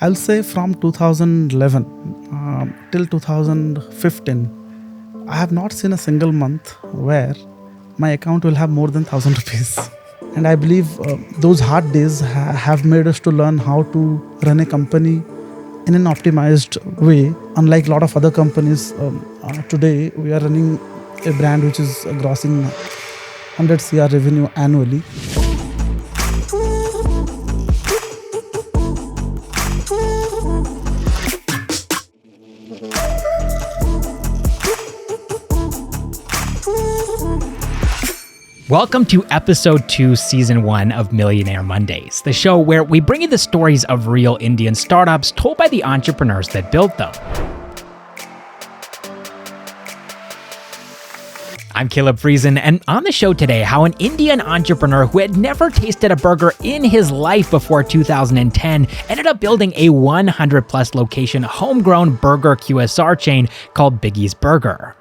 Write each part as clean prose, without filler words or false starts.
I'll say from 2011 till 2015, I have not seen a single month where my account will have more than 1,000 rupees. And I believe those hard days have made us to learn how to run a company in an optimized way. Unlike a lot of other companies, today we are running a brand which is grossing 100 CR revenue annually. Welcome to episode 2, season 1 of Millionaire Mondays, the show where we bring you the stories of real Indian startups told by the entrepreneurs that built them. I'm Caleb Friesen, and on the show today, how an Indian entrepreneur who had never tasted a burger in his life before 2010 ended up building a 100-plus location homegrown burger QSR chain called Biggies Burger.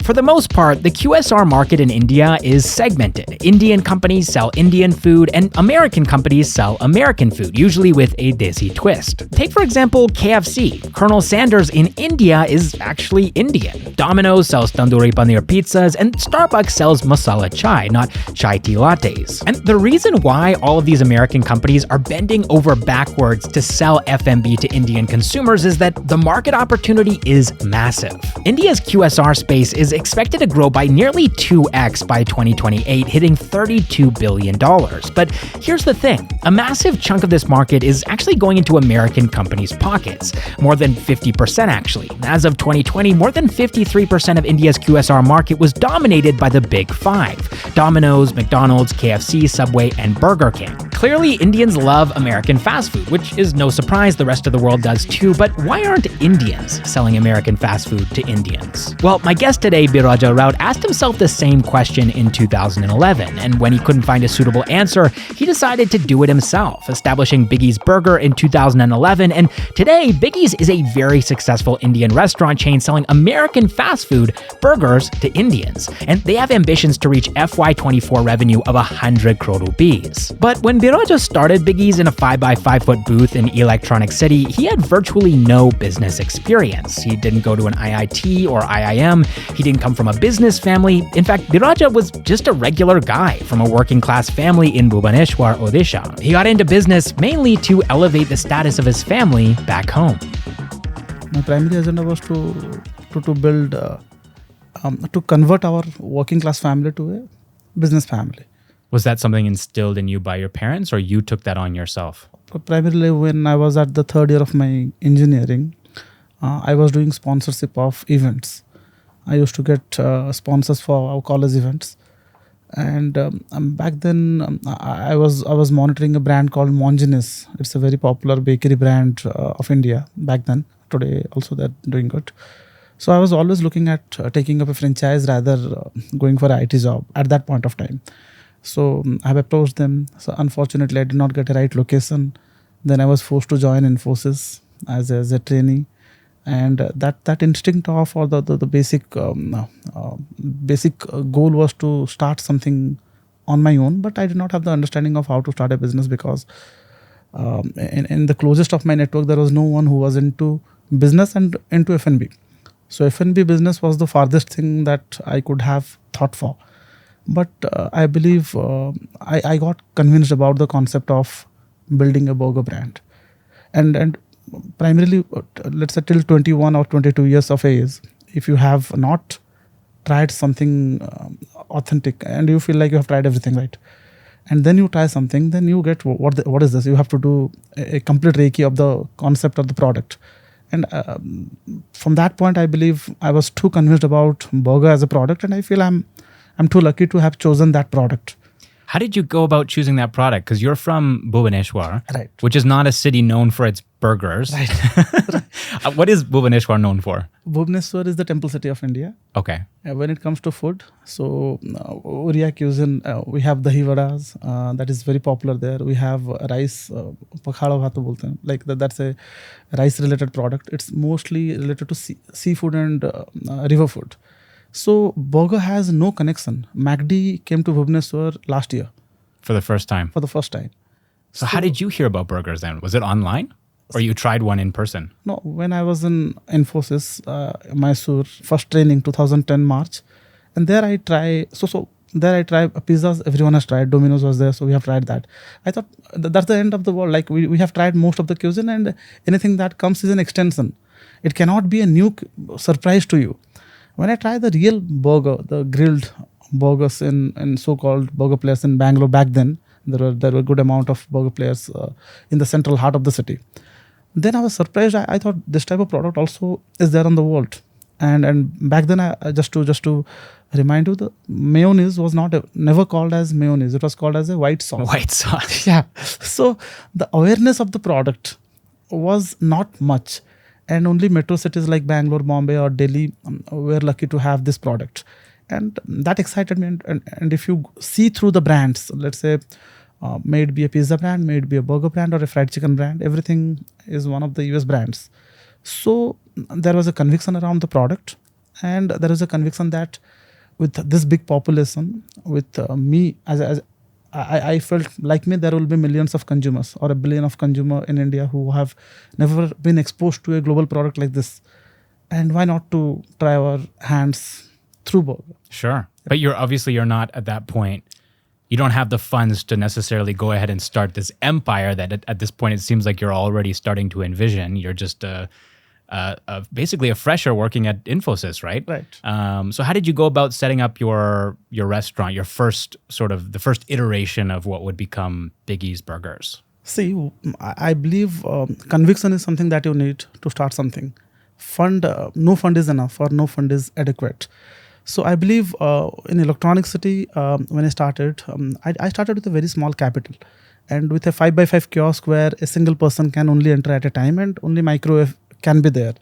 For the most part, the QSR market in India is segmented. Indian companies sell Indian food and American companies sell American food, usually with a desi twist. Take, for example, KFC. Colonel Sanders in India is actually Indian. Domino's sells tandoori paneer pizzas, and Starbucks sells masala chai, not chai tea lattes. And the reason why all of these American companies are bending over backwards to sell F&B to Indian consumers is that the market opportunity is massive. India's QSR space is expected to grow by nearly 2x by 2028, hitting $32 billion. But here's the thing, a massive chunk of this market is actually going into American companies' pockets, more than 50% actually. As of 2020, more than 53% of India's QSR market was dominated by the Big Five: Domino's, McDonald's, KFC, Subway, and Burger King. Clearly, Indians love American fast food, which is no surprise, the rest of the world does too, but why aren't Indians selling American fast food to Indians? Well, my guest today, Biraja, asked himself the same question in 2011, and when he couldn't find a suitable answer, he decided to do it himself, establishing Biggies Burger in 2011, and today, Biggies is a very successful Indian restaurant chain selling American fast food burgers to Indians, and they have ambitions to reach FY24 revenue of 100 crore rupees. But when Biraja started Biggies in a 5x5-foot booth in Electronic City, he had virtually no business experience. He didn't go to an IIT or IIM, he didn't come from a business family. In fact, Biraja was just a regular guy from a working-class family in Bhubaneswar, Odisha. He got into business mainly to elevate the status of his family back home. My primary agenda was to build, to convert our working-class family to a business family. Was that something instilled in you by your parents, or you took that on yourself? Primarily, when I was at the third year of my engineering, I was doing sponsorship of events. I used to get sponsors for our college events, and back then I was monitoring a brand called Mongenes. It's a very popular bakery brand of India back then. Today also they're doing good. So I was always looking at taking up a franchise rather going for an IT job at that point of time. So I have approached them. So unfortunately, I did not get a right location. Then I was forced to join Infosys as a trainee. And that instinct of, or the basic goal was to start something on my own, but I did not have the understanding of how to start a business because in the closest of my network there was no one who was into business and into F&B. So F&B business was the farthest thing that I could have thought for. But I believe I got convinced about the concept of building a burger brand, and primarily, let's say till 21 or 22 years of age, if you have not tried something authentic and you feel like you have tried everything, right? And then you try something, then you get what is this? You have to do a complete Reiki of the concept of the product. And from that point, I believe I was too convinced about burger as a product, and I feel I'm too lucky to have chosen that product. How did you go about choosing that product? Because you're from Bhubaneswar, right, which is not a city known for its burgers. Right. What is Bhubaneswar known for? Bhubaneswar is the temple city of India. Okay. When it comes to food, so Oriya cuisine, we have dahi vadas, that is very popular there. We have rice, pakhada bhat bolte hain, like that's a rice-related product. It's mostly related to seafood and river food. So burger has no connection. McD came to Bhubaneswar last year. For the first time. For the first time. So how did you hear about burgers then? Was it online or you tried one in person? No, when I was in Infosys, Mysuru, first training 2010 March, and there I try. There I tried pizzas. Everyone has tried. Domino's was there, so we have tried that. I thought that's the end of the world. Like we have tried most of the cuisine, and anything that comes is an extension. It cannot be a new surprise to you. When I tried the real burger, the grilled burgers in so-called burger places in Bangalore back then, there were good amount of burger players in the central heart of the city. Then I was surprised. I thought this type of product also is there on the world. And back then, I just to remind you, the mayonnaise was never called as mayonnaise. It was called as a white sauce. White sauce. Yeah. So the awareness of the product was not much, and only metro cities like Bangalore, Bombay, or Delhi were lucky to have this product, and that excited me. And if you see through the brands, let's say, may it be a pizza brand, may it be a burger brand or a fried chicken brand, everything is one of the US brands. So there was a conviction around the product, and there is a conviction that with this big population, with me as I felt like me, there will be millions of consumers or a billion of consumer in India who have never been exposed to a global product like this, and why not to try our hands through burger? Sure, but you're not at that point. You don't have the funds to necessarily go ahead and start this empire that at this point it seems like you're already starting to envision. You're just basically a fresher working at Infosys, right? Right. So how did you go about setting up your restaurant, your first the first iteration of what would become Biggies Burgers? See, I believe conviction is something that you need to start something. No fund is enough, or no fund is adequate. So I believe in Electronic City, when I started, I started with a very small capital, and with a 5x5 kiosk where a single person can only enter at a time, and only microwave can be there.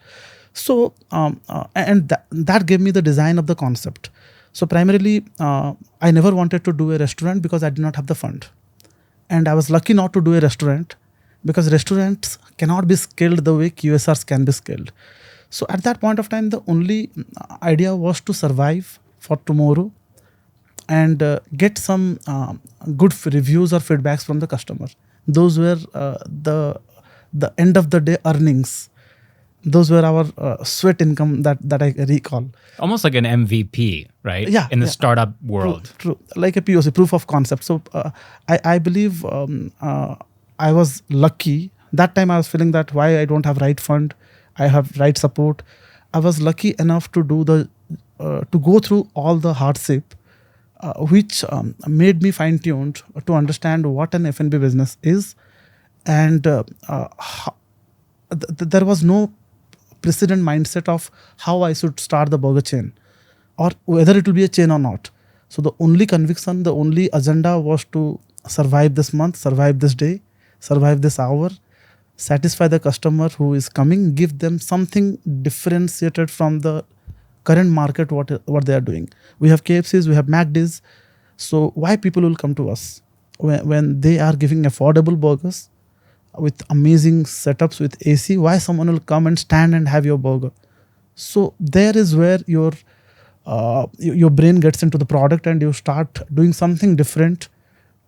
So that gave me the design of the concept. So primarily, I never wanted to do a restaurant because I did not have the fund, and I was lucky not to do a restaurant because restaurants cannot be scaled the way QSRs can be scaled. So at that point of time, the only idea was to survive for tomorrow and get some good reviews or feedbacks from the customer. Those were the end of the day earnings. Those were our sweat income that I recall. Almost like an MVP, right? Yeah. In the startup world. True. Like a POC, proof of concept. So I believe I was lucky. That time I was feeling that why I don't have right fund, I have right support. I was lucky enough to do to go through all the hardship, which made me fine-tuned to understand what an F&B business is, and there was no precedent mindset of how I should start the burger chain, or whether it will be a chain or not. So the only conviction, the only agenda was to survive this month, survive this day, survive this hour, satisfy the customer who is coming, give them something differentiated from the current market, what they are doing. We have KFCs, we have McD's. So why people will come to us when they are giving affordable burgers with amazing setups with AC? Why someone will come and stand and have your burger? So there is where your brain gets into the product, and you start doing something different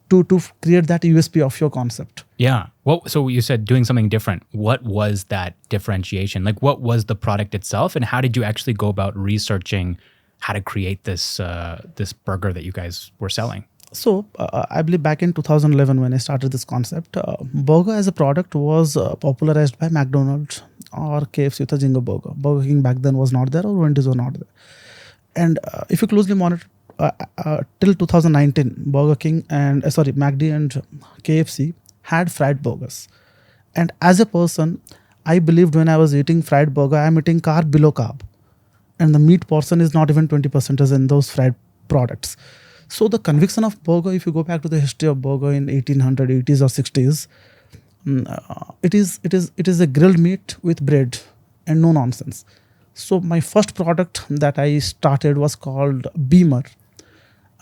to create that USP of your concept. Yeah. So you said doing something different. What was that differentiation? Like, what was the product itself, and how did you actually go about researching how to create this burger that you guys were selling? So I believe back in 2011 when I started this concept, burger as a product was popularized by McDonald's or KFC with a Jingo Burger. Burger King back then was not there, or Wendy's was not there. And if you closely monitor, till 2019, Burger King and McD and KFC had fried burgers. And as a person, I believed when I was eating fried burger, I am eating carb below carb. And the meat portion is not even 20% as in those fried products. So the conviction of burger, if you go back to the history of burger in 1880s or 60s, it is a grilled meat with bread and no nonsense. So my first product that I started was called Beamer.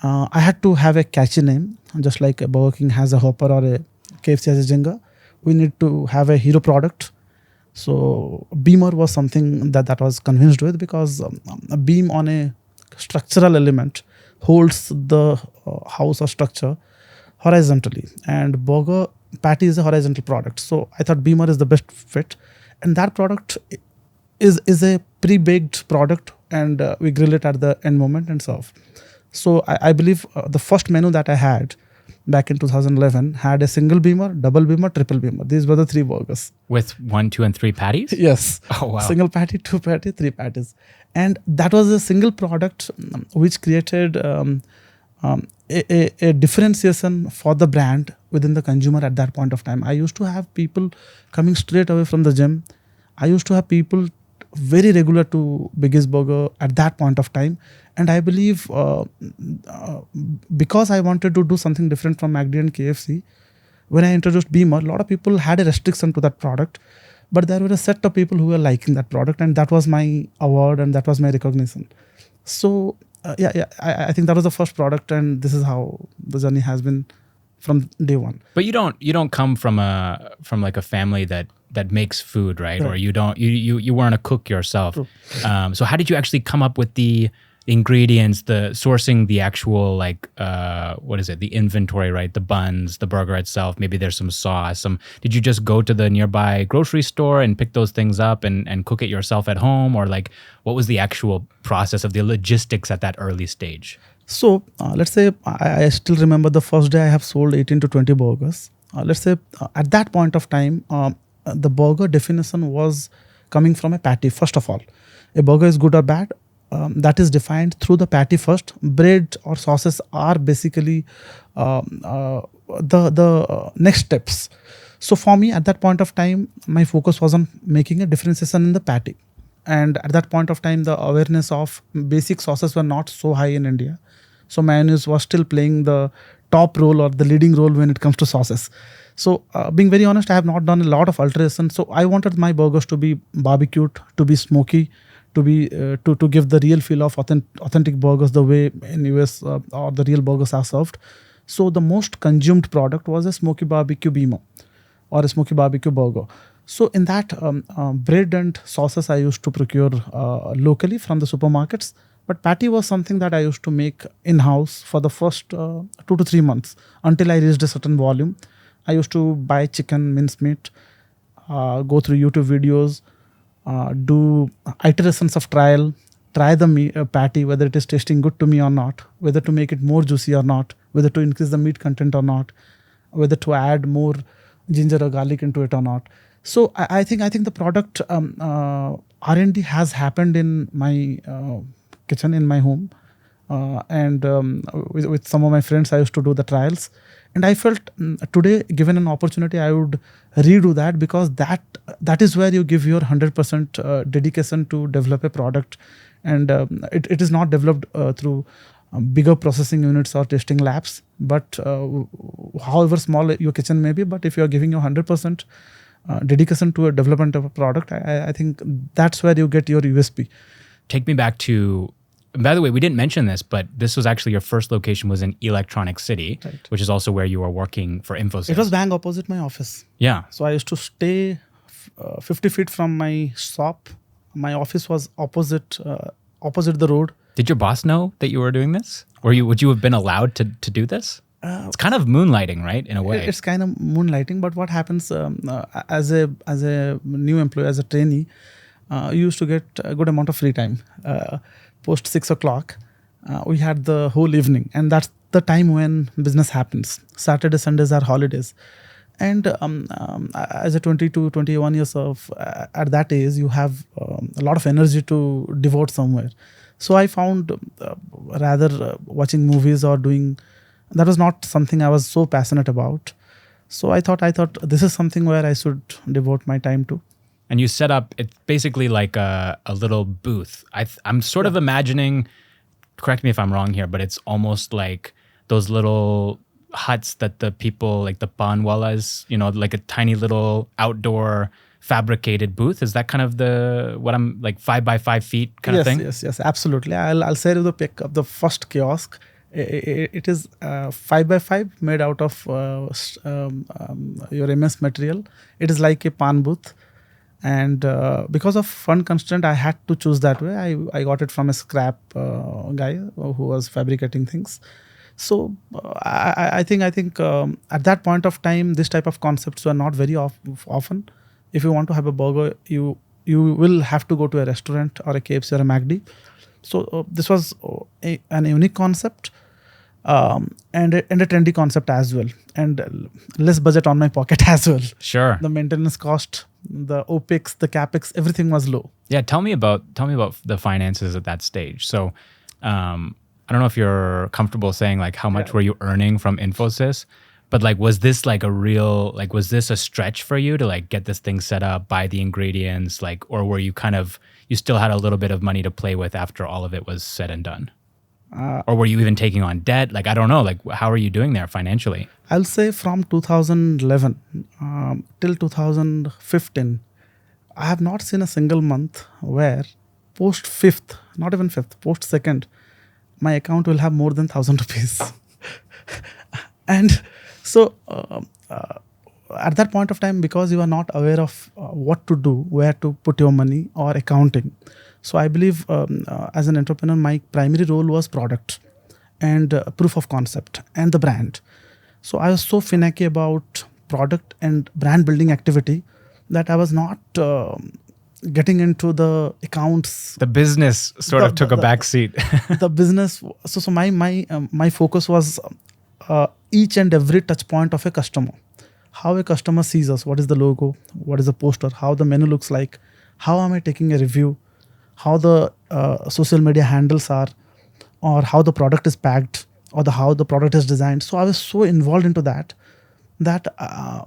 I had to have a catchy name, just like a Burger King has a Hopper or a KFC has a Jenga. We need to have a hero product. So Beamer was something that was convinced with, because a beam on a structural element holds the house or structure horizontally, and burger patty is a horizontal product. So I thought Beamer is the best fit. And that product is a pre-baked product, and we grill it at the end moment and serve. So I believe the first menu that I had back in 2011 had a single Beamer, double Beamer, triple Beamer. These were the 3 burgers. With 1, 2, and 3 patties? Yes. Oh, wow. Single patty, 2 patty, 3 patties. And that was a single product which created a differentiation for the brand within the consumer at that point of time. I used to have people coming straight away from the gym. I used to have people very regular to Biggies Burger at that point of time. And I believe because I wanted to do something different from McD and KFC, when I introduced Beamer, a lot of people had a restriction to that product. But there were a set of people who were liking that product, and that was my award and that was my recognition. So I think that was the first product, and this is how the journey has been from day one. But you don't come from like a family that makes food, right? Or you weren't a cook yourself. So how did you actually come up with the ingredients, the sourcing, the actual the inventory, right? The buns, the burger itself, maybe there's some sauce. Did you just go to the nearby grocery store and pick those things up and cook it yourself at home? Or like, what was the actual process of the logistics at that early stage? So let's say I still remember the first day I have sold 18 to 20 burgers. Let's say at that point of time, the burger definition was coming from a patty. First of all, a burger is good or bad. That is defined through the patty first. Bread or sauces are basically the next steps. So for me, at that point of time, my focus was on making a differentiation in the patty. And at that point of time, the awareness of basic sauces were not so high in India. So mayonnaise was still playing the top role or the leading role when it comes to sauces. So being very honest, I have not done a lot of alteration. So I wanted my burgers to be barbecued, to be smoky, to be to give the real feel of authentic burgers the way in US or the real burgers are served. So the most consumed product was a smoky barbecue Beamer or a smoky barbecue burger. So in that bread and sauces I used to procure locally from the supermarkets. But patty was something that I used to make in-house for the first 2 to 3 months until I reached a certain volume. I used to buy chicken, mincemeat, go through YouTube videos, do iterations of trial, try the patty, whether it is tasting good to me or not, whether to make it more juicy or not, whether to increase the meat content or not, whether to add more ginger or garlic into it or not. So I think the product R&D has happened in my kitchen, in my home, and with some of my friends I used to do the trials. And I felt today, given an opportunity, I would redo that, because that is where you give your 100% dedication to develop a product. And it is not developed through bigger processing units or testing labs, but however small your kitchen may be, but if you are giving your 100% dedication to a development of a product, I think that's where you get your USP. Take me back to, by the way, we didn't mention this, but this was actually your first location was in Electronic City, right, which is also where you were working for Infosys. It was bang opposite my office. Yeah. So I used to stay 50 feet from my shop. My office was opposite the road. Did your boss know that you were doing this? Or would you have been allowed to do this? It's kind of moonlighting, right? In a way. It's kind of moonlighting, but what happens as a new employee, as a trainee, you used to get a good amount of free time. Post 6 o'clock, we had the whole evening, and that's the time when business happens. Saturday, Sundays are holidays. And as a 20 to 21 years of, at that age, you have a lot of energy to devote somewhere. So I found rather watching movies or doing, that was not something I was so passionate about. So I thought this is something where I should devote my time to. And you set up, it's basically like a little booth. I'm sort of imagining, correct me if I'm wrong here, but it's almost like those little huts that the people, like the panwallas, like a tiny little outdoor fabricated booth. Is that kind of what I'm like 5 by 5 feet kind of thing? Yes, absolutely. I'll share you the pic of the first kiosk. It is 5 by 5 made out of your MS material. It is like a pan booth. And because of fund constraint, I had to choose that way. I got it from a scrap guy who was fabricating things. So I think at that point of time, this type of concepts were not very often. If you want to have a burger, you will have to go to a restaurant or a KFC or a McD. So this was an unique concept, and a trendy concept as well, and less budget on my pocket as well. Sure. The maintenance cost, the OPEX, the CAPEX, everything was low. Yeah, tell me about the finances at that stage. So, I don't know if you're comfortable saying like how much were you earning from Infosys, but like was this like was this a stretch for you to like get this thing set up, buy the ingredients, like, or were you you still had a little bit of money to play with after all of it was said and done? Or were you even taking on debt? Like, I don't know, like how are you doing there financially? I'll say from 2011 till 2015, I have not seen a single month where post fifth, not even fifth, post second, my account will have more than 1,000 rupees. And so at that point of time, because you are not aware of what to do, where to put your money or accounting. So I believe as an entrepreneur, my primary role was product and proof of concept and the brand. So I was so finicky about product and brand building activity that I was not getting into the accounts. The business sort of took a back seat. The business. So my focus was each and every touch point of a customer. How a customer sees us, what is the logo, what is the poster, how the menu looks like, how am I taking a review, how the social media handles are, or how the product is packed, or how the product is designed. So I was so involved into that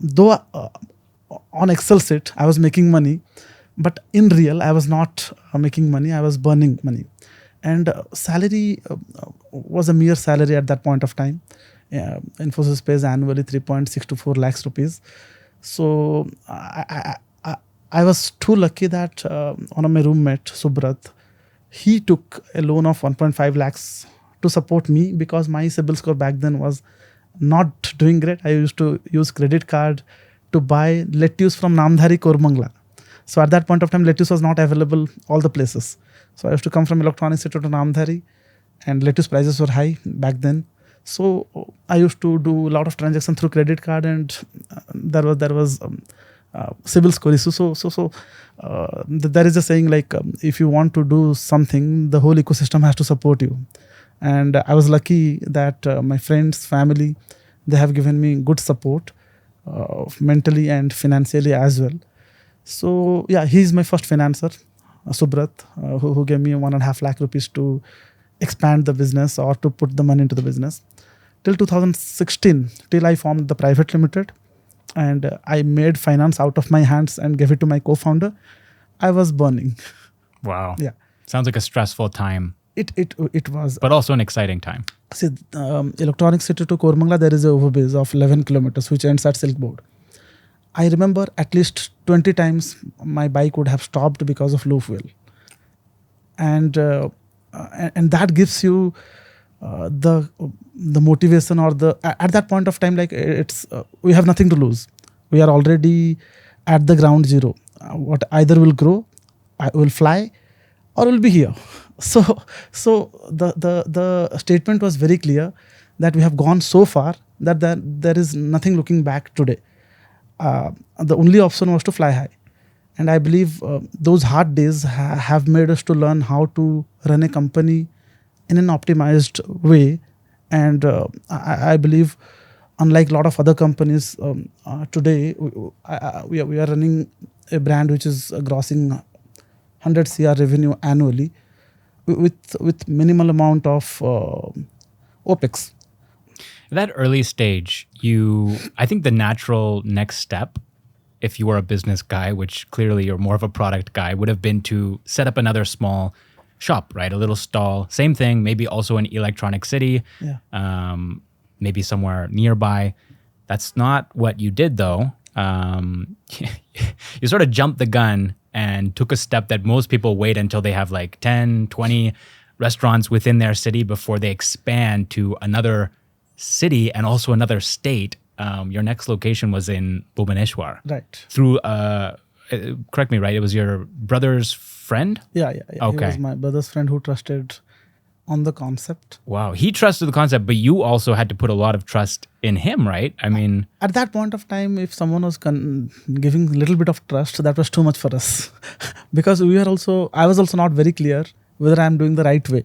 though on Excel sheet I was making money, but in real I was not making money. I was burning money, and salary was a mere salary at that point of time. Infosys pays annually 3.6 to 4 lakhs rupees. So I was too lucky that one of my roommate, Subrat, he took a loan of 1.5 lakhs to support me because my CIBIL score back then was not doing great. I used to use credit card to buy lettuce from Namdhari, Kormangla. So at that point of time, lettuce was not available all the places. So I used to come from Electronic City to Namdhari, and lettuce prices were high back then. So I used to do a lot of transactions through credit card, and there was CIBIL score issue. So there is a saying like if you want to do something, the whole ecosystem has to support you. And I was lucky that my friends, family, they have given me good support mentally and financially as well. So yeah, he's my first financer, Subrat, who gave me 1.5 lakh rupees to expand the business or to put the money into the business. Till 2016, till I formed the private limited, and I made finance out of my hands and gave it to my co-founder, I was burning. Wow. Yeah. Sounds like a stressful time. It was. But also an exciting time. See, Electronic City to Kormangla, there is a overbase of 11 kilometers, which ends at Silk Board. I remember at least 20 times my bike would have stopped because of low fuel. And that gives you the motivation, or at that point of time, like it's we have nothing to lose. We are already at the ground zero. What either will grow, will fly, or will be here. So the statement was very clear that we have gone so far that there is nothing looking back today. The only option was to fly high. And I believe those hard days have made us to learn how to run a company in an optimized way. And I believe, unlike a lot of other companies today, we are running a brand which is grossing 100 CR revenue annually with minimal amount of OPEX. That early stage, I think the natural next step, if you were a business guy, which clearly you're more of a product guy, would have been to set up another small shop, right? A little stall. Same thing, maybe also in Electronic City, maybe somewhere nearby. That's not what you did, though. You sort of jumped the gun and took a step that most people wait until they have like 10, 20 restaurants within their city before they expand to another city and also another state. Your next location was in Bhubaneswar. Right. Through, correct me, right? It was your brother's friend? Yeah. Okay. He was my brother's friend who trusted on the concept. Wow. He trusted the concept, but you also had to put a lot of trust in him, right? I mean, At that point of time, if someone was giving a little bit of trust, that was too much for us. Because I was also not very clear whether I'm doing the right way.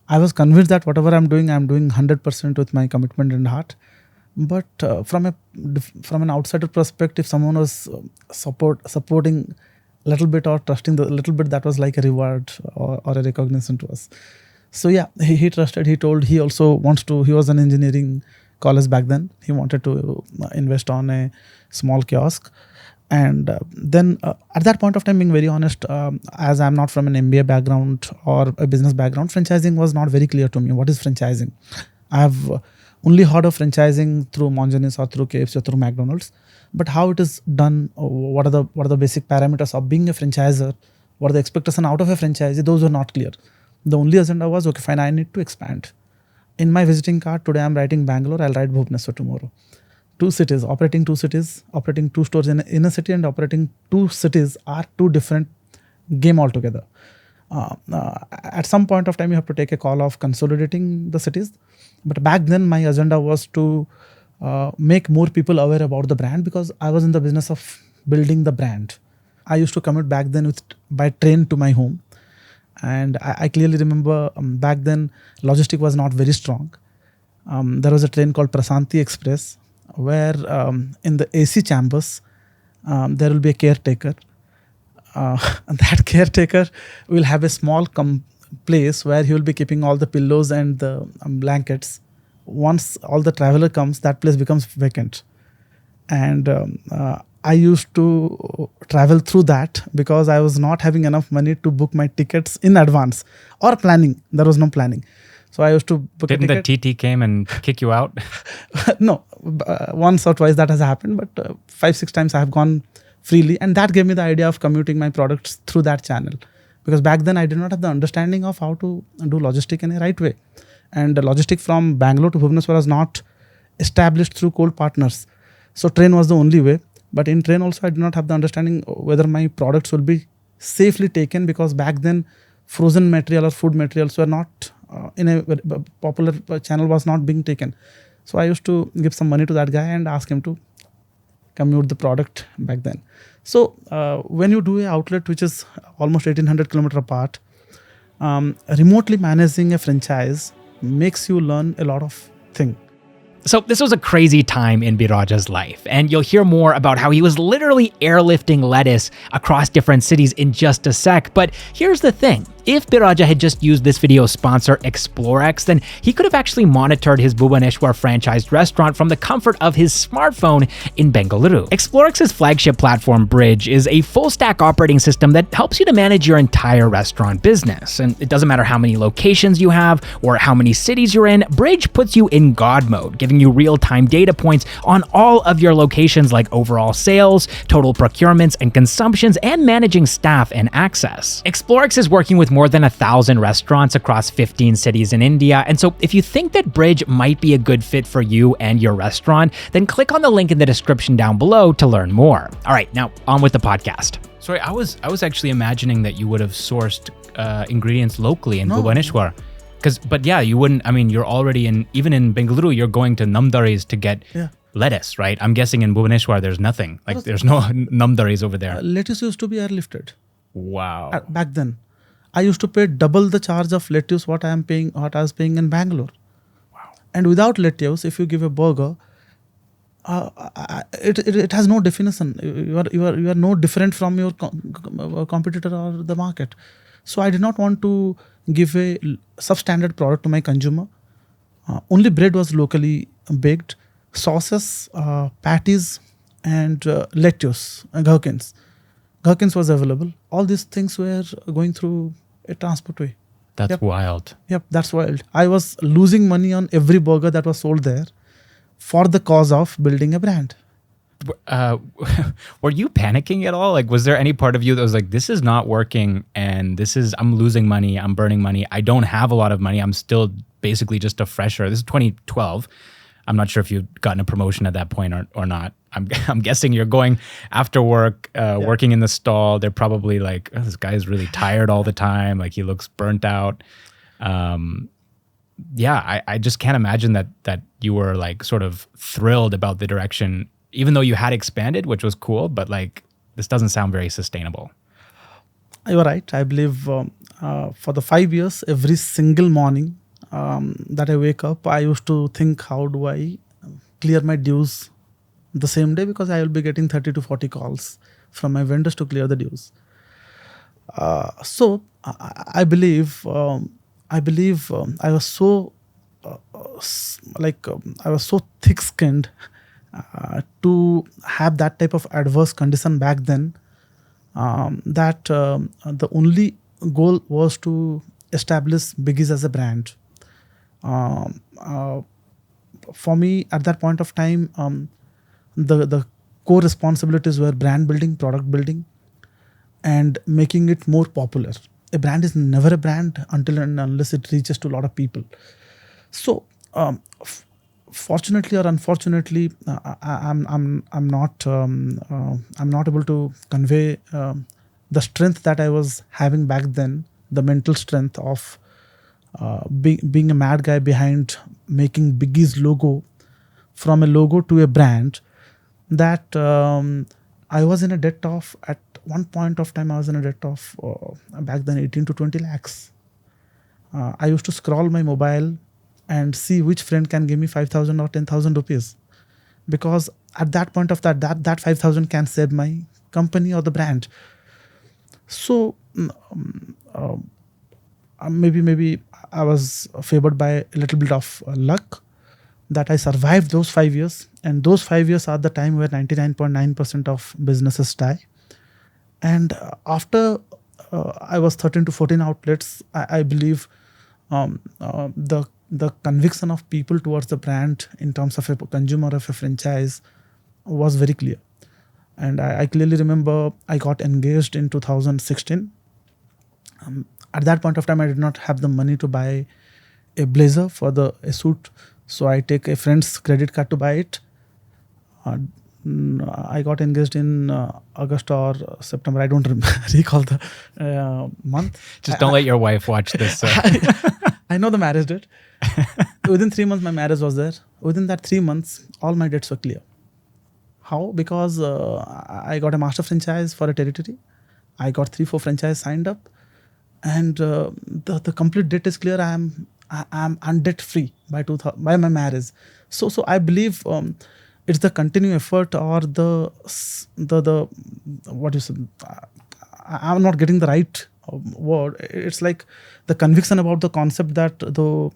I was convinced that whatever I'm doing 100% with my commitment and heart. But from an outsider perspective, someone was supporting a little bit or trusting the little bit, that was like a reward or a recognition to us. So yeah, he trusted. He told he also wants to. He was an engineering college back then. He wanted to invest on a small kiosk. And then at that point of time, being very honest, as I'm not from an MBA background or a business background, franchising was not very clear to me. What is franchising? I have only heard of franchising through Monjanis or through KFC or through McDonald's. But how it is done, what are the basic parameters of being a franchisor, what are the expectations out of a franchisee, those were not clear. The only agenda was, okay, fine, I need to expand. In my visiting card, today I'm writing Bangalore, I'll write Bhubaneswar tomorrow. Operating two stores in a city and operating two cities are two different game altogether. At some point of time, you have to take a call of consolidating the cities. But back then, my agenda was to make more people aware about the brand, because I was in the business of building the brand. I used to commute back then by train to my home. And I clearly remember back then, logistic was not very strong. There was a train called Prasanthi Express, where in the AC chambers, there will be a caretaker. And that caretaker will have a small place where he will be keeping all the pillows and the blankets. Once all the traveler comes, that place becomes vacant. And I used to travel through that because I was not having enough money to book my tickets in advance or planning. There was no planning. So I used to book didn't a ticket. the TT came and kick you out? No, once or twice that has happened, but 5-6 times I have gone freely. And that gave me the idea of commuting my products through that channel. Because back then I did not have the understanding of how to do logistic in a right way. And the logistic from Bangalore to Bhubaneswar was not established through cold partners. So train was the only way. But in train also I did not have the understanding whether my products will be safely taken, because back then frozen material or food materials were not in a popular channel, was not being taken. So I used to give some money to that guy and ask him to commute the product back then. So when you do an outlet which is almost 1800 kilometers apart, remotely managing a franchise makes you learn a lot of things. So this was a crazy time in Biraja's life, and you'll hear more about how he was literally airlifting lettuce across different cities in just a sec. But here's the thing. If Biraja had just used this video's sponsor, Explorex, then he could have actually monitored his Bhubaneswar franchised restaurant from the comfort of his smartphone in Bengaluru. Explorex's flagship platform, Bridge, is a full-stack operating system that helps you to manage your entire restaurant business. And it doesn't matter how many locations you have or how many cities you're in, Bridge puts you in God mode, giving you real-time data points on all of your locations like overall sales, total procurements and consumptions, and managing staff and access. Explorex is working with more than 1,000 restaurants across 15 cities in India, and so if you think that Bridge might be a good fit for you and your restaurant, then click on the link in the description down below to learn more. All right, now on with the podcast. Sorry, I was actually imagining that you would have sourced ingredients locally in Bhubaneswar. But yeah, you wouldn't. I mean, you're already even in Bengaluru, you're going to Namdaris to get lettuce, right? I'm guessing in Bhubaneswar, there's nothing. Like, there's no Namdaris over there. Lettuce used to be airlifted. Wow. Back then, I used to pay double the charge of lettuce what I was paying in Bangalore. Wow. And without lettuce, if you give a burger, it has no definition. You are no different from your competitor or the market. So I did not want to give a substandard product to my consumer. Only bread was locally baked, sauces, patties, and lettuce, gherkins. Gherkins was available. All these things were going through a transport way. That's wild. Yep, that's wild. I was losing money on every burger that was sold there for the cause of building a brand. Were you panicking at all? Like, was there any part of you that was like, this is not working and I'm losing money, I'm burning money, I don't have a lot of money, I'm still basically just a fresher. This is 2012. I'm not sure if you've gotten a promotion at that point or not. I'm guessing you're going after work, working in the stall. They're probably like, oh, this guy is really tired all the time. Like, he looks burnt out. I just can't imagine that you were like sort of thrilled about the direction, even though you had expanded, which was cool, but like this doesn't sound very sustainable. You are right. I believe for the 5 years, every single morning that I wake up, I used to think, how do I clear my dues the same day, because I will be getting 30 to 40 calls from my vendors to clear the dues. So I believe I was so I was so thick-skinned to have that type of adverse condition back then, that the only goal was to establish Biggies as a brand. For me, at that point of time, the core responsibilities were brand building, product building, and making it more popular. A brand is never a brand until and unless it reaches to a lot of people. So, fortunately or unfortunately, I'm not able to convey the strength that I was having back then, the mental strength of being a mad guy behind making Biggie's logo from a logo to a brand, that I was in a debt of, at one point of time, I was in a debt of back then 18 to 20 lakhs. I used to scroll my mobile and see which friend can give me 5,000 or 10,000 rupees. Because at that point of that 5,000 can save my company or the brand. So maybe I was favored by a little bit of luck that I survived those 5 years. And those 5 years are the time where 99.9% of businesses die. And after I was 13 to 14 outlets, I believe the conviction of people towards the brand in terms of a consumer of a franchise was very clear. And I clearly remember I got engaged in 2016. At that point of time, I did not have the money to buy a blazer for a suit. So I take a friend's credit card to buy it. I got engaged in August or September. I don't recall the month. Just don't let your wife watch this. I know the marriage date. Within 3 months, my marriage was there. Within that 3 months, all my debts were clear. How? Because I got a master franchise for a territory. I got 3-4 franchise signed up, and the complete debt is clear. I'm debt free by my marriage. So I believe it's the continued effort, or the what you said. I'm not getting the right word. It's like the conviction about the concept that the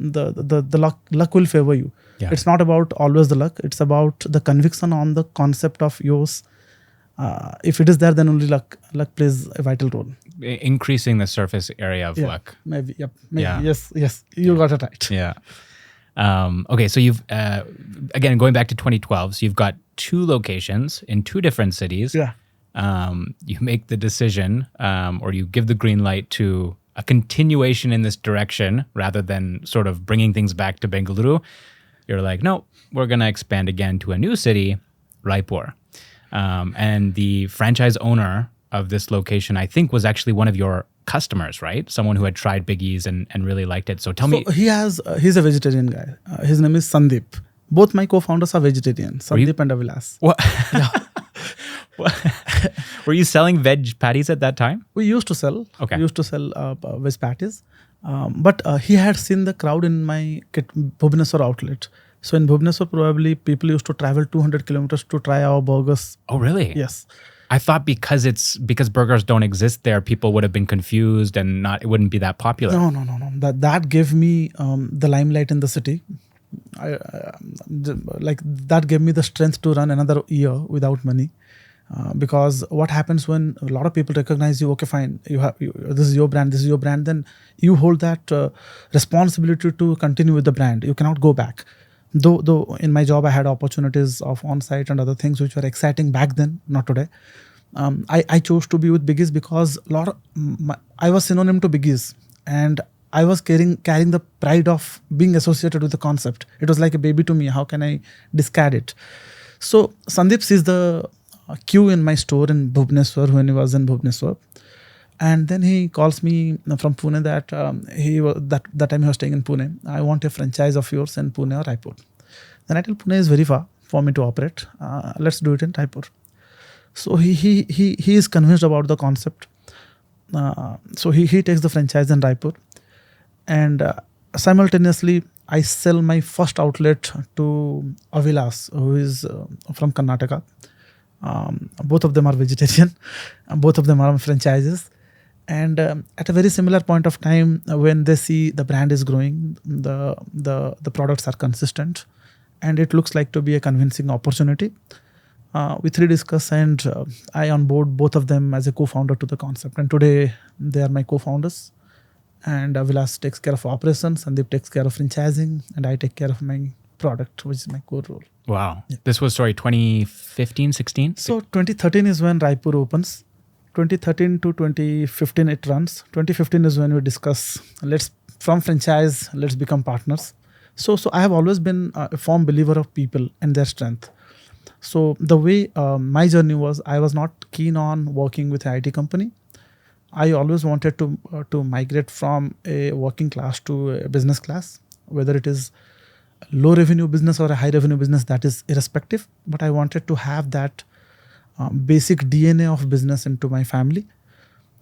luck will favor you. Yeah. It's not about always the luck. It's about the conviction on the concept of yours. If it is there, then only luck plays a vital role. Increasing the surface area of luck. Maybe. Yep. Maybe. Yeah. Yes. You got it right. Yeah. Okay, so you've, again, going back to 2012, so you've got 2 locations in 2 different cities. Yeah. You make the decision, or you give the green light to a continuation in this direction rather than sort of bringing things back to Bengaluru. You're like, no, we're going to expand again to a new city, Raipur. And the franchise owner of this location, I think, was actually one of your customers, right? Someone who had tried Biggies and really liked it. So tell me. He's a vegetarian guy. His name is Sandeep. Both my co-founders are vegetarian, Sandeep and Avilas. What? Yeah. Were you selling veg patties at that time? We used to sell. Okay. We used to sell veg patties. But he had seen the crowd in my Bhubaneswar outlet. So in Bhubaneswar, probably people used to travel 200 kilometers to try our burgers. Oh, really? Yes. I thought because burgers don't exist there, people would have been confused and it wouldn't be that popular. No. That gave me the limelight in the city. That gave me the strength to run another year without money. Because what happens when a lot of people recognize you, okay, fine, this is your brand, then you hold that responsibility to continue with the brand. You cannot go back. Though in my job I had opportunities of on-site and other things which were exciting back then, not today. I chose to be with Biggies because I was synonym to Biggies, and I was carrying the pride of being associated with the concept. It was like a baby to me. How can I discard it? So Sandeep sees the queue in my store in Bhubaneswar when he was in Bhubaneswar. And then he calls me from Pune that that time he was staying in Pune. I want a franchise of yours in Pune or Raipur. Then I tell Pune is very far for me to operate. Let's do it in Raipur. So he is convinced about the concept. So he takes the franchise in Raipur, and simultaneously I sell my first outlet to Avilas, who is from Karnataka. Both of them are vegetarian. Both of them are franchises. And at a very similar point of time, when they see the brand is growing, the products are consistent, and it looks like to be a convincing opportunity, we three discuss, and I onboard both of them as a co-founder to the concept. And today they are my co-founders. And Vilas takes care of operations, Sandeep takes care of franchising, and I take care of my product, which is my core role. Wow. Yeah. This was, 2015, 16? So 2013 is when Raipur opens. 2013 to 2015 it runs. 2015 is when we discuss, from franchise, let's become partners. So I have always been a firm believer of people and their strength. So the way my journey was, I was not keen on working with an IT company. I always wanted to migrate from a working class to a business class, whether it is low revenue business or a high revenue business, that is irrespective. But I wanted to have that basic DNA of business into my family.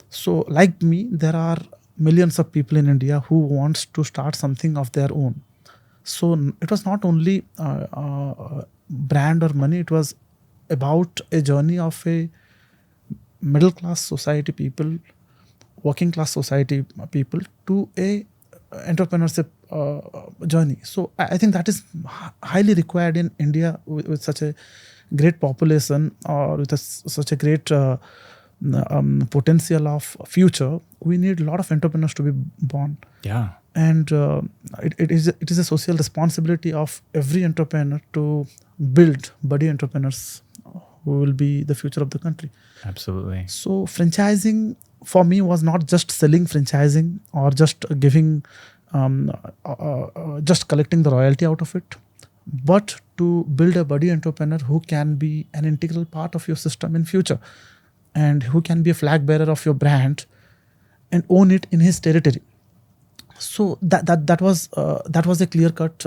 So like me, there are millions of people in India who wants to start something of their own. So it was not only brand or money, it was about a journey of a middle class society people, working class society people, to a entrepreneurship journey. So I think that is highly required in India with such a great population, or with such a great potential of future. We need a lot of entrepreneurs to be born. Yeah. And it is a social responsibility of every entrepreneur to build buddy entrepreneurs who will be the future of the country. Absolutely. So franchising for me was not just selling franchising or just giving, just collecting the royalty out of it, but to build a buddy entrepreneur who can be an integral part of your system in future, and who can be a flag bearer of your brand and own it in his territory. So that was a clear cut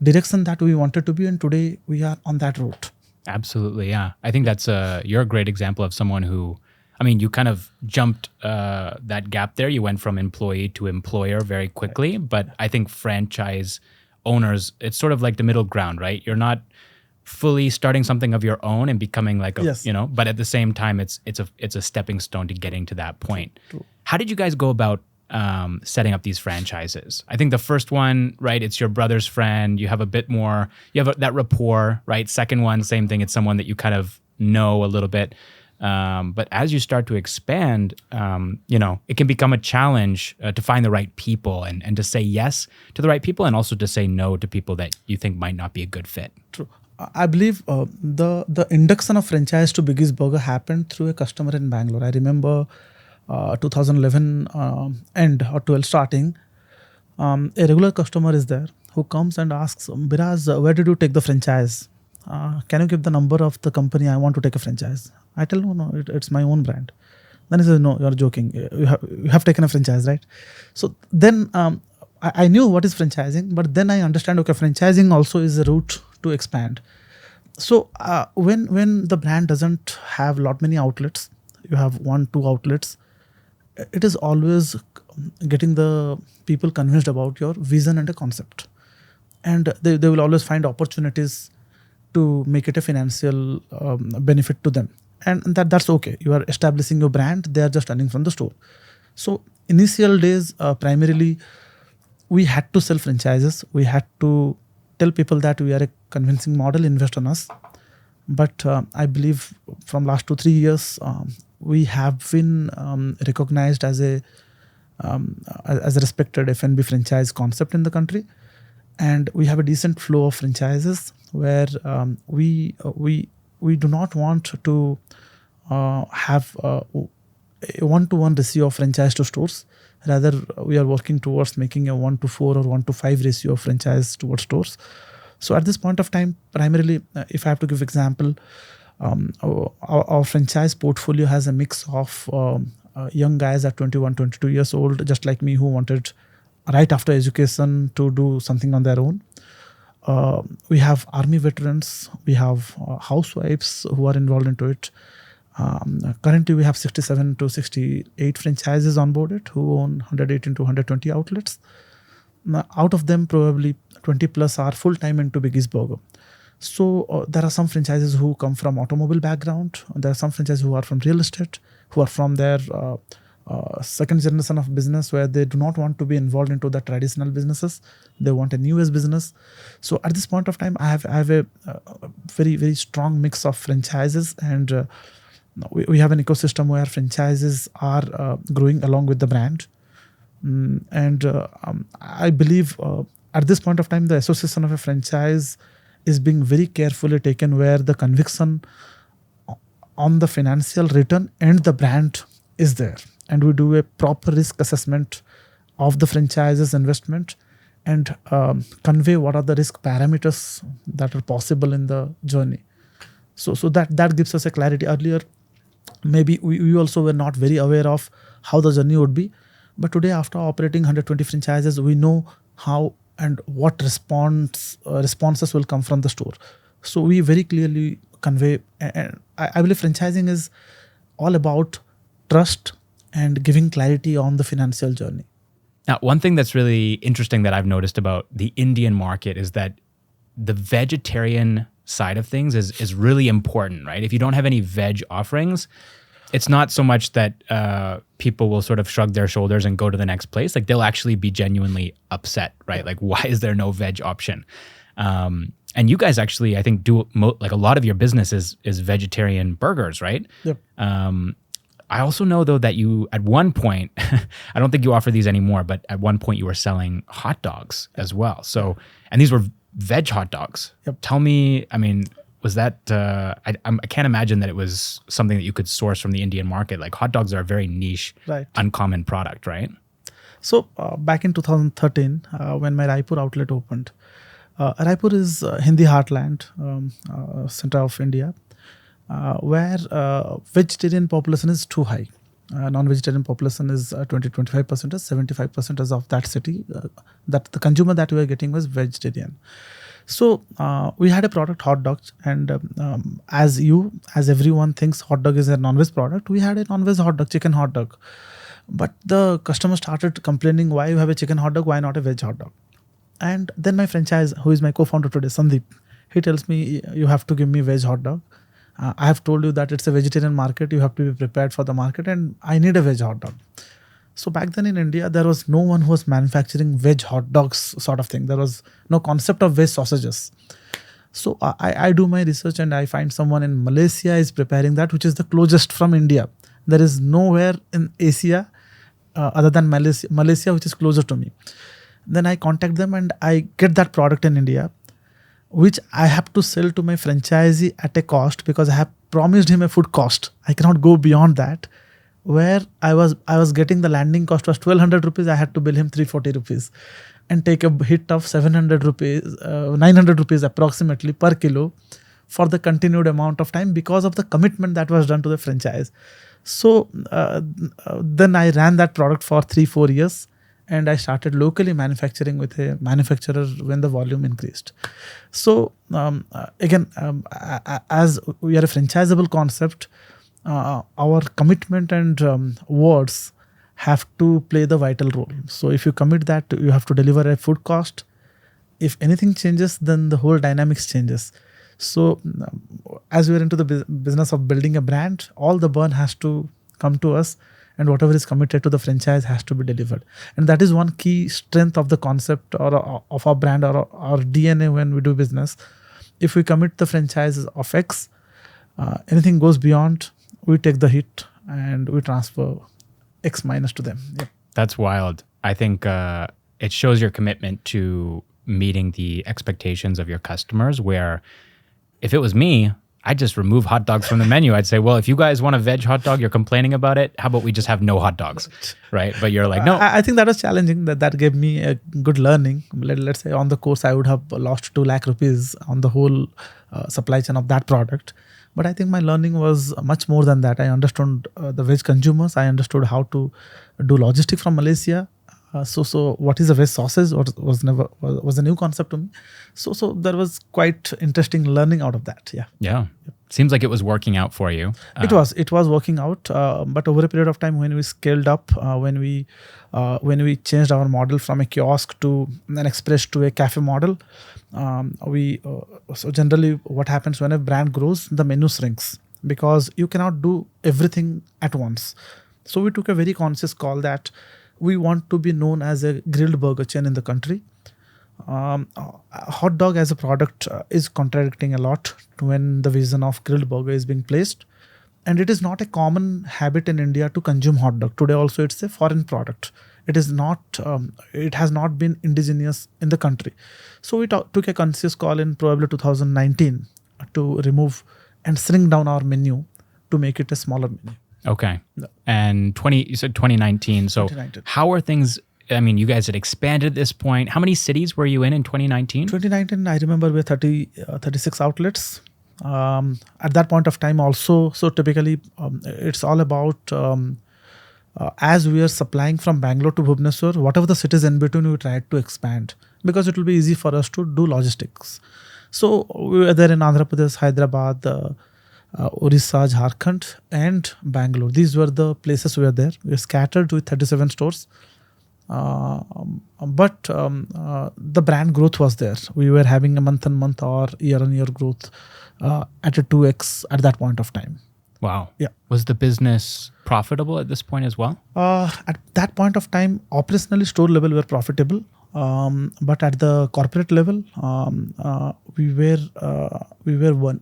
direction that we wanted to be, and today we are on that route. Absolutely, yeah. I think that's you're a great example of someone who, I mean, you kind of jumped that gap there. You went from employee to employer very quickly, but I think franchise owners, it's sort of like the middle ground, right? You're not fully starting something of your own and becoming like a, yes, but at the same time, it's a stepping stone to getting to that point. True. How did you guys go about setting up these franchises? I think the first one, right, it's your brother's friend. You have a bit more, you have that rapport, right? Second one, same thing. It's someone that you kind of know a little bit. But as you start to expand, it can become a challenge to find the right people and to say yes to the right people, and also to say no to people that you think might not be a good fit. True. I believe the induction of franchise to Biggies Burger happened through a customer in Bangalore. I remember 2011 end or 12 starting. A regular customer is there who comes and asks, Biraj, where did you take the franchise? Can you give the number of the company? I want to take a franchise. I tell him, no, it's my own brand. Then he says, no, you're joking. You have taken a franchise, right? So then I knew what is franchising, but then I understand, okay, franchising also is a route to expand. So when the brand doesn't have lot many outlets, you have 1-2 outlets, it is always getting the people convinced about your vision and a concept. And they will always find opportunities to make it a financial benefit to them. And that's okay. You are establishing your brand. They are just earning from the store. So initial days, primarily, we had to sell franchises. We had to tell people that we are a convincing model, invest on us. But I believe from last 2-3 years, we have been recognized as a respected F&B franchise concept in the country, and we have a decent flow of franchises where we do not want to have a 1-to-1 ratio of franchise to stores. Rather, we are working towards making a 1-to-4 or 1-to-5 ratio of franchise towards stores. So at this point of time, primarily, if I have to give example, our franchise portfolio has a mix of young guys at 21, 22 years old, just like me, who wanted right after education to do something on their own. We have army veterans, we have housewives who are involved into it. Currently, we have 67 to 68 franchises onboarded who own 118 to 120 outlets. Now, out of them, probably 20 plus are full-time into Biggies Burger. So there are some franchises who come from automobile background. There are some franchises who are from real estate, who are from their second generation of business, where they do not want to be involved into the traditional businesses. They want a newest business. So at this point of time, I have a very, very strong mix of franchises, and we have an ecosystem where franchises are growing along with the brand. I believe at this point of time, the association of a franchise is being very carefully taken, where the conviction on the financial return and the brand is there. And we do a proper risk assessment of the franchise's investment and convey what are the risk parameters that are possible in the journey. So that gives us a clarity. Earlier, maybe we also were not very aware of how the journey would be. But today, after operating 120 franchises, we know how and what responses will come from the store. So we very clearly convey, and I believe franchising is all about trust and giving clarity on the financial journey. Now, one thing that's really interesting that I've noticed about the Indian market is that the vegetarian side of things is really important, right? If you don't have any veg offerings, it's not so much that people will sort of shrug their shoulders and go to the next place. Like, they'll actually be genuinely upset, right? Like, why is there no veg option? And you guys actually, I think, do like a lot of your business is vegetarian burgers, right? Yep. I also know, though, that you, at one point, I don't think you offer these anymore, but at one point you were selling hot dogs as well. So, and these were veg hot dogs. Yep. Tell me, I mean, was that, I can't imagine that it was something that you could source from the Indian market. Like, hot dogs are a very niche, Right. uncommon product, right? So back in 2013, when my Raipur outlet opened, Raipur is Hindi heartland, center of India, where vegetarian population is too high. Non-vegetarian population is 20-25%, 75% of that city. That the consumer that we were getting was vegetarian. So we had a product, hot dogs, and as everyone thinks hot dog is a non-veg product, we had a non-veg hot dog, chicken hot dog. But the customer started complaining, why you have a chicken hot dog, why not a veg hot dog? And then my franchise, who is my co-founder today, Sandeep, he tells me, you have to give me veg hot dog. I have told you that it's a vegetarian market, you have to be prepared for the market, and I need a veg hot dog. So back then in India, there was no one who was manufacturing veg hot dogs sort of thing. There was no concept of veg sausages. So I do my research and I find someone in Malaysia is preparing that, which is the closest from India. There is nowhere in Asia other than Malaysia, which is closer to me. Then I contact them and I get that product in India, which I have to sell to my franchisee at a cost, because I have promised him a food cost. I cannot go beyond that. Where I was getting the landing cost was 1,200 rupees, I had to bill him 340 rupees and take a hit of 700 rupees, 900 rupees approximately per kilo for the continued amount of time, because of the commitment that was done to the franchise. So then I ran that product for 3-4 years. And I started locally manufacturing with a manufacturer when the volume increased. So as we are a franchisable concept, our commitment and words have to play the vital role. So if you commit that, you have to deliver a food cost. If anything changes, then the whole dynamics changes. So as we are into the business of building a brand, all the burn has to come to us. And whatever is committed to the franchise has to be delivered. And that is one key strength of the concept or of our brand or our DNA when we do business. If we commit the franchise of X, anything goes beyond, we take the hit and we transfer X minus to them. Yeah. That's wild. I think it shows your commitment to meeting the expectations of your customers, where if it was me, I'd just remove hot dogs from the menu. I'd say, well, if you guys want a veg hot dog, you're complaining about it, how about we just have no hot dogs, right? But you're like, no. I think that was challenging. That gave me a good learning. Let's say on the course, I would have lost 2 lakh rupees on the whole supply chain of that product. But I think my learning was much more than that. I understood the veg consumers. I understood how to do logistics from Malaysia. So what is a veg sausage was a new concept to me. So there was quite interesting learning out of that. Yeah. Yeah. Seems like it was working out for you. It was working out, but over a period of time, when we scaled up, when we changed our model from a kiosk to an express to a cafe model, so generally what happens when a brand grows, the menu shrinks because you cannot do everything at once. So we took a very conscious call that we want to be known as a grilled burger chain in the country. Hot dog as a product is contradicting a lot when the vision of grilled burger is being placed, and it is not a common habit in India to consume hot dog. Today also it's a foreign product. It is not. It has not been indigenous in the country. So we took a conscious call in probably 2019 to remove and shrink down our menu to make it a smaller menu. Okay. And you said 2019. So 2019. How are things? I mean, you guys had expanded at this point. How many cities were you in 2019? 2019, I remember we had 36 outlets. At that point of time also, so typically it's all about, as we are supplying from Bangalore to Bhubaneswar, whatever the cities in between, we tried to expand because it will be easy for us to do logistics. So we were there in Andhra Pradesh, Hyderabad, Orissa, Jharkhand and Bangalore. These were the places we were there. We were scattered with 37 stores. But the brand growth was there. We were having a month-on-month or year-on-year growth at a 2x at that point of time. Wow. Yeah. Was the business profitable at this point as well? At that point of time, operationally store level were profitable. But at the corporate level, we were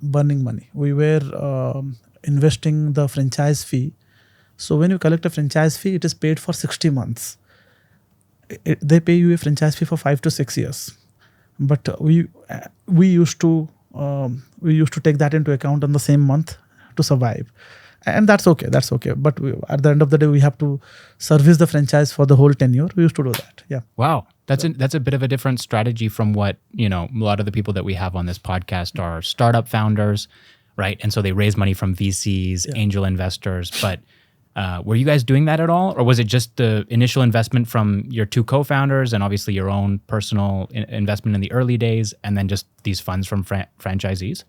burning money. We were investing the franchise fee. So when you collect a franchise fee, it is paid for 60 months. They pay you a franchise fee for 5 to 6 years, but we used to take that into account on the same month to survive, and that's okay. But at the end of the day, we have to service the franchise for the whole tenure. We used to do that. Yeah. Wow, that's a bit of a different strategy from what a lot of the people that we have on this podcast are startup founders, right? And so they raise money from VCs, angel investors, but. Were you guys doing that at all? Or was it just the initial investment from your two co-founders and obviously your own personal investment in the early days and then just these funds from franchisees?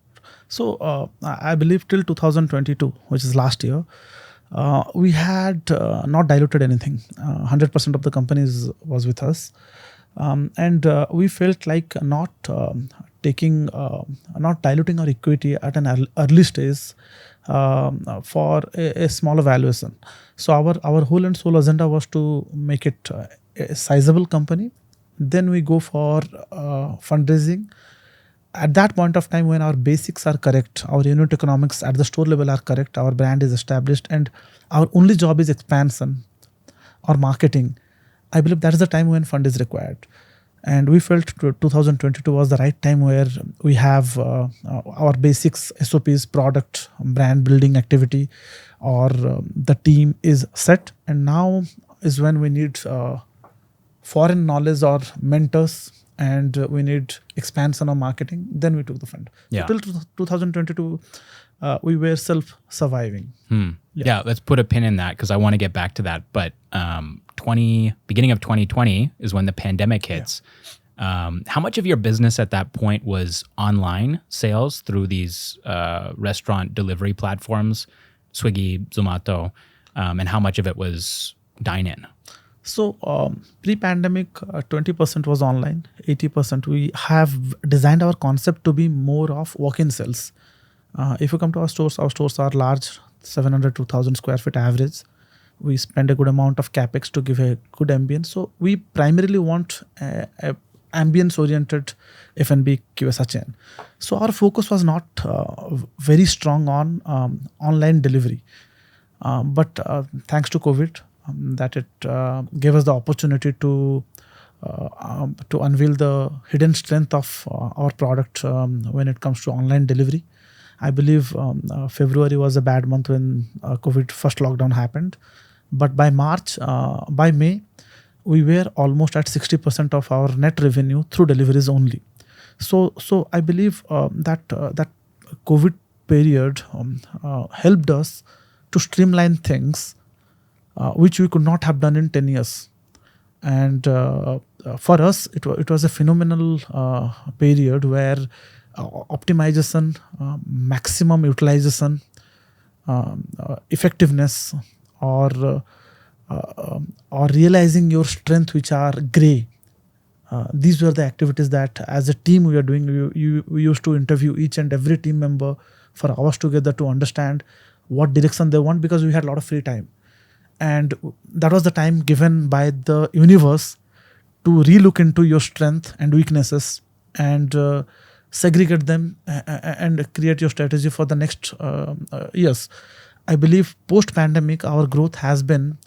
So I believe till 2022, which is last year, we had not diluted anything. 100% of the companies was with us. And we felt like not diluting our equity at an early stage for a smaller valuation. So our whole and soul agenda was to make it a sizable company. Then we go for fundraising. At that point of time when our basics are correct, our unit economics at the store level are correct, our brand is established and our only job is expansion or marketing, I believe that is the time when fund is required. And we felt 2022 was the right time where we have our basics, SOPs, product, brand building activity, or the team is set. And now is when we need foreign knowledge or mentors and we need expansion of marketing. Then we took the fund. Yeah. So till 2022, we were self-surviving. Yeah, let's put a pin in that because I want to get back to that. But beginning of 2020 is when the pandemic hits. How much of your business at that point was online sales through these restaurant delivery platforms, Swiggy, Zomato, and how much of it was dine-in? So pre-pandemic, 20% was online, 80% we have designed our concept to be more of walk-in sales. If you come to our stores are large, 700 to 1,000 square feet average. We spend a good amount of capex to give a good ambience. So we primarily want a ambience-oriented F&B QSR chain. So our focus was not very strong on online delivery. But thanks to COVID, that it gave us the opportunity to unveil the hidden strength of our product when it comes to online delivery. I believe February was a bad month when COVID first lockdown happened. But by May, we were almost at 60% of our net revenue through deliveries only. So I believe that COVID period helped us to streamline things which we could not have done in 10 years. And for us, it was a phenomenal period where optimization, maximum utilization, effectiveness, or realizing your strength, which are gray. These were the activities that, as a team, we are doing. We used to interview each and every team member for hours together to understand what direction they want, because we had a lot of free time. And that was the time given by the universe to relook into your strength and weaknesses and segregate them and create your strategy for the next years. I believe post-pandemic, our growth has been,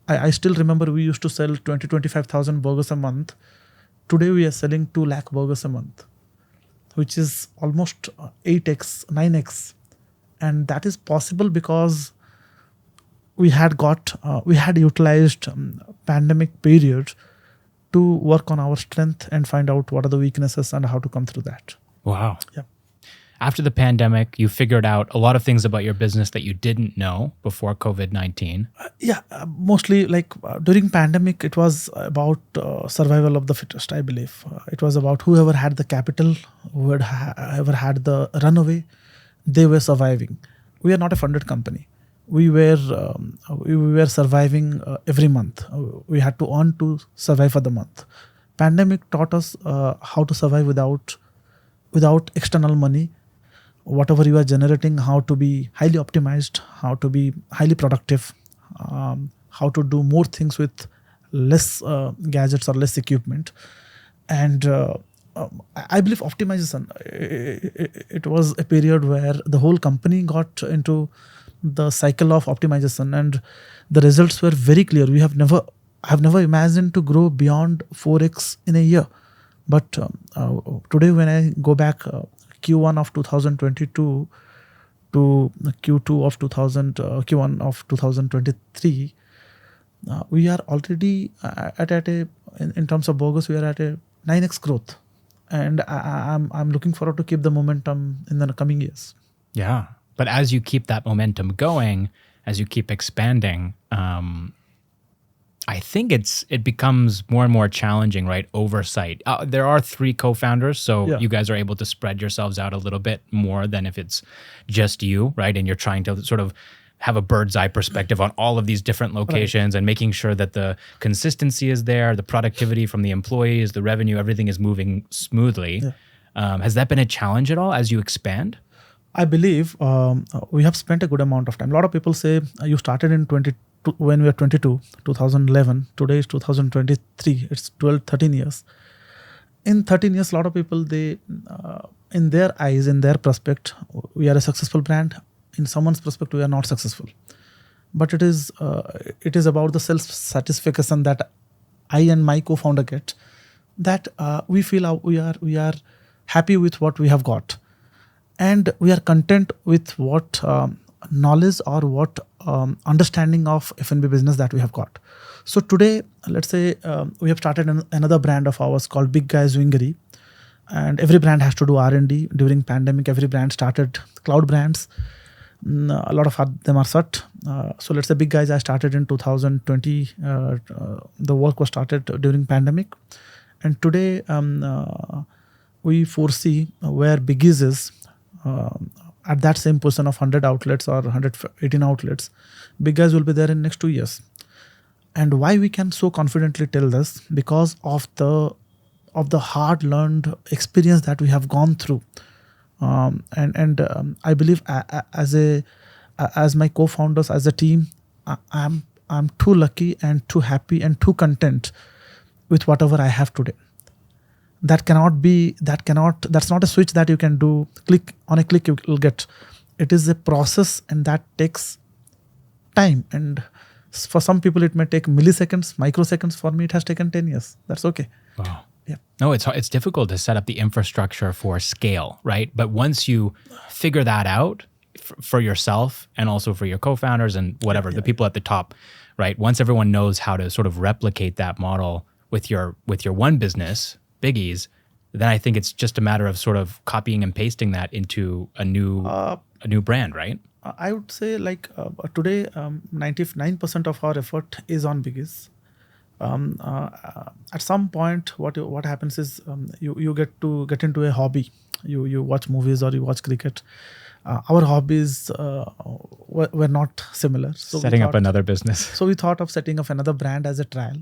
I still remember we used to sell 25,000 burgers a month. Today we are selling 2 lakh burgers a month, which is almost 8x, 9x. And that is possible because we had utilized pandemic period to work on our strength and find out what are the weaknesses and how to come through that. Wow. Yeah. After the pandemic, you figured out a lot of things about your business that you didn't know before COVID-19. Mostly during pandemic, it was about survival of the fittest, I believe. It was about whoever had the capital, whoever had the runaway, they were surviving. We are not a funded company. We were surviving every month. We had to earn to survive for the month. Pandemic taught us how to survive without external money. Whatever you are generating, how to be highly optimized, how to be highly productive, how to do more things with less gadgets or less equipment. And I believe optimization, it was a period where the whole company got into the cycle of optimization, and the results were very clear. I have never imagined to grow beyond 4x in a year. But today, when I go back Q1 of 2022 to Q2 of Q1 of 2023, we are already in terms of burgers, we are at a 9x growth, and I'm looking forward to keep the momentum in the coming years. Yeah, but as you keep that momentum going, as you keep expanding, I think it becomes more and more challenging, right? Oversight. There are 3 co-founders, so you guys are able to spread yourselves out a little bit more than if it's just you, right? And you're trying to sort of have a bird's eye perspective on all of these different locations, and making sure that the consistency is there, the productivity from the employees, the revenue, everything is moving smoothly. Has that been a challenge at all as you expand? I believe we have spent a good amount of time. A lot of people say you started in when we were 22, 2011. Today is 2023. It's 12, 13 years. In 13 years, a lot of people, they, in their eyes, in their perspective, we are a successful brand. In someone's perspective, we are not successful. But it is about the self-satisfaction that I and my co-founder get, that we feel we are happy with what we have got. And we are content with what knowledge or what understanding of F&B business that we have got. So today, let's say we have started another brand of ours called Bigguy Wingery. And every brand has to do R&D. During pandemic, every brand started cloud brands. A lot of them are shut. So let's say Bigguy, I started in 2020. The work was started during pandemic. And today, we foresee where Biggies is, at that same position of 100 outlets or 118 outlets, Bigguy will be there in next 2 years. And why we can so confidently tell this? Because of the hard-learned experience that we have gone through. I believe as my co-founders, as a team, I'm too lucky and too happy and too content with whatever I have today. That's not a switch that you can do, click you will get. It is a process, and that takes time. And for some people, it may take milliseconds, microseconds. For me, it has taken 10 years. That's okay. Wow. Yeah. No, it's difficult to set up the infrastructure for scale, right? But once you figure that out for yourself and also for your co-founders and whatever, the people at the top, right? Once everyone knows how to sort of replicate that model with your one business, Biggies, then I think it's just a matter of sort of copying and pasting that into a new a new brand, right? I would say today, 99% of our effort is on Biggies. At some point, what happens is you get into a hobby. You watch movies or you watch cricket. Our hobbies were not similar. So Setting up another business. So we thought of setting up another brand as a trial.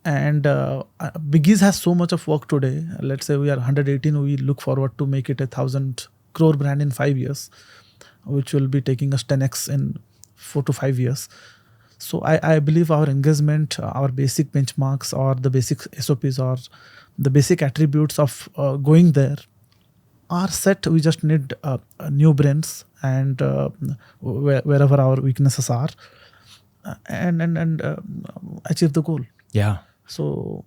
And Biggies has so much of work today. Let's say we are 118. We look forward to make it 1,000 crore brand in 5 years, which will be taking us 10x in 4 to 5 years. So I believe our engagement, our basic benchmarks or the basic SOPs or the basic attributes of going there are set. We just need new brands and wherever our weaknesses are and achieve the goal. Yeah. So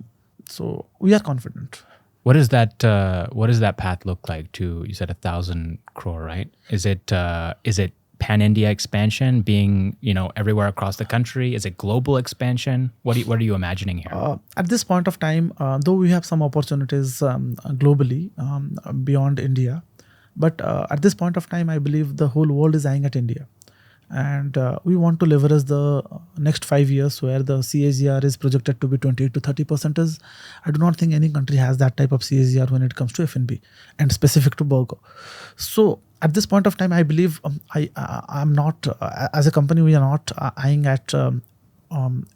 we are confident. What does that path look like to, you said 1,000 crore, right? Is it pan-India expansion, being, everywhere across the country? Is it global expansion? What are you imagining here? At this point of time, though we have some opportunities globally beyond India, but at this point of time, I believe the whole world is eyeing at India. And we want to leverage the next 5 years where the CAGR is projected to be 28 to 30%. I do not think any country has that type of CAGR when it comes to F&B and specific to burger. So at this point of time, I believe I'm not, as a company, we are not eyeing at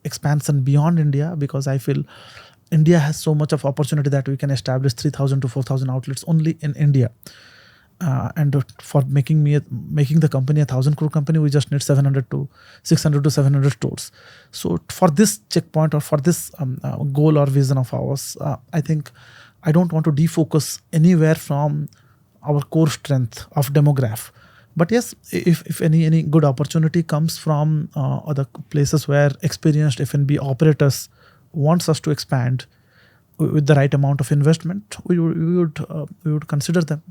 expansion beyond India, because I feel India has so much of opportunity that we can establish 3,000 to 4,000 outlets only in India. And for making the company 1,000 crore company, we just need 600 to 700 stores. So for this checkpoint or for this goal or vision of ours, I think I don't want to defocus anywhere from our core strength of demograph. But yes, if any good opportunity comes from other places where experienced F&B operators wants us to expand with the right amount of investment, we would consider them.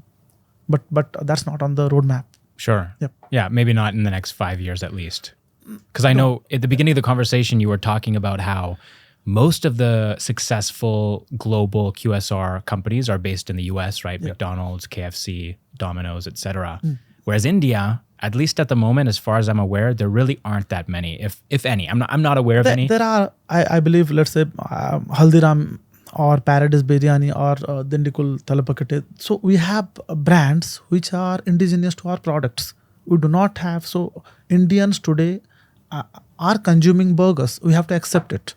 But that's not on the roadmap. Sure. Yep. Yeah, maybe not in the next 5 years at least. Because I know at the beginning of the conversation, you were talking about how most of the successful global QSR companies are based in the US, right? Yep. McDonald's, KFC, Domino's, etc. Whereas India, at least at the moment, as far as I'm aware, there really aren't that many, if any. I'm not aware of any. There are, I believe, let's say Haldiram or Paradise Biryani or Dindikul Talapakate. So we have brands which are indigenous to our products. We do not have. So Indians today are consuming burgers. We have to accept it.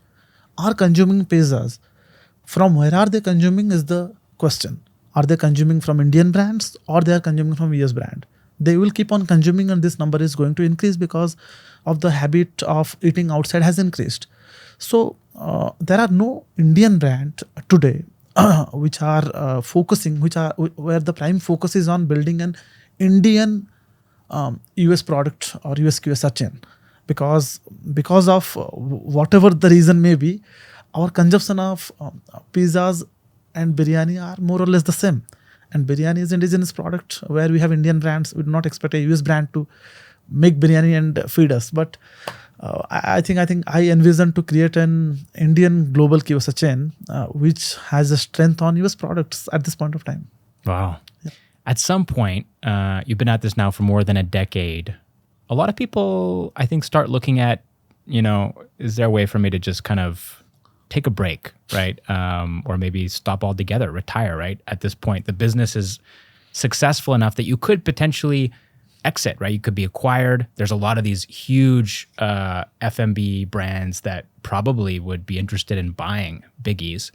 Are consuming pizzas. From where are they consuming is the question. Are they consuming from Indian brands or they are consuming from US brand? They will keep on consuming, and this number is going to increase because of the habit of eating outside has increased. So there are no Indian brand today which are focusing, where the prime focus is on building an Indian US product or US QSR chain, because of whatever the reason may be, our consumption of pizzas and biryani are more or less the same. And biryani is indigenous product where we have Indian brands. We do not expect a US brand to make biryani and feed us, but I think I envision to create an Indian global QSR chain which has a strength on US products at this point of time. Wow. Yeah. At some point, you've been at this now for more than a decade. A lot of people, I think, start looking at, is there a way for me to just kind of take a break, right? Or maybe stop altogether, retire, right? At this point, the business is successful enough that you could potentially exit, right? You could be acquired. There's a lot of these huge F&B brands that probably would be interested in buying Biggies,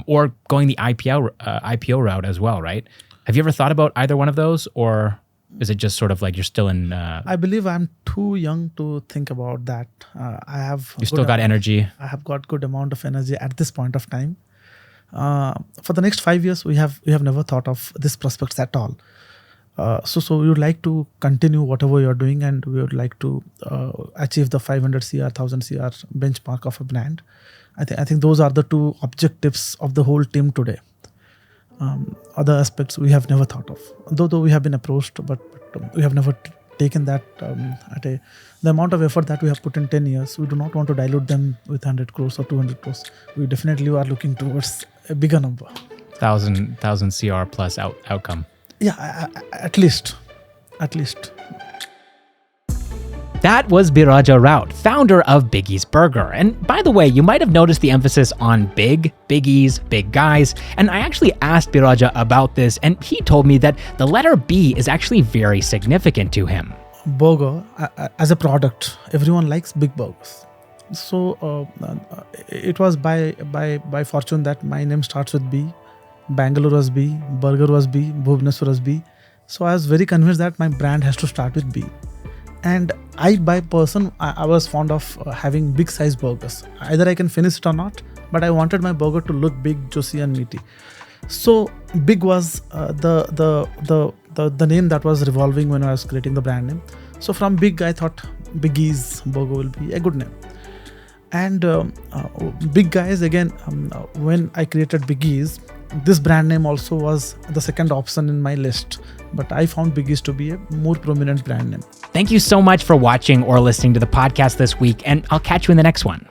or going the IPO route as well, right? Have you ever thought about either one of those, or is it just sort of like you're still in? I believe I'm too young to think about that. You still got energy. I have got good amount of energy at this point of time. For the next 5 years, we have never thought of this prospects at all. So we would like to continue whatever you're doing, and we would like to achieve the 500 CR, 1000 CR benchmark of a brand. I think those are the two objectives of the whole team today. Other aspects we have never thought of. Though we have been approached, but we have never taken that the amount of effort that we have put in 10 years. We do not want to dilute them with 100 crores or 200 crores. We definitely are looking towards a bigger number. 1,000 CR plus outcome. Yeah, at least. at least. That was Biraja Raut, founder of Biggies Burger. And by the way, you might have noticed the emphasis on big, biggies, big guys. And I actually asked Biraja about this, and he told me that the letter B is actually very significant to him. Burger, as a product, everyone likes big burgers. So it was by fortune that my name starts with B. Bangalore was B, Burger was B, Bhubaneswar was B. So I was very convinced that my brand has to start with B. And I was fond of having big size burgers. Either I can finish it or not, but I wanted my burger to look big, juicy and meaty. So big was the name that was revolving when I was creating the brand name. So from big, I thought Biggies Burger will be a good name. And big guys, again, when I created Biggies, this brand name also was the second option in my list, but I found Biggies to be a more prominent brand name. Thank you so much for watching or listening to the podcast this week, and I'll catch you in the next one.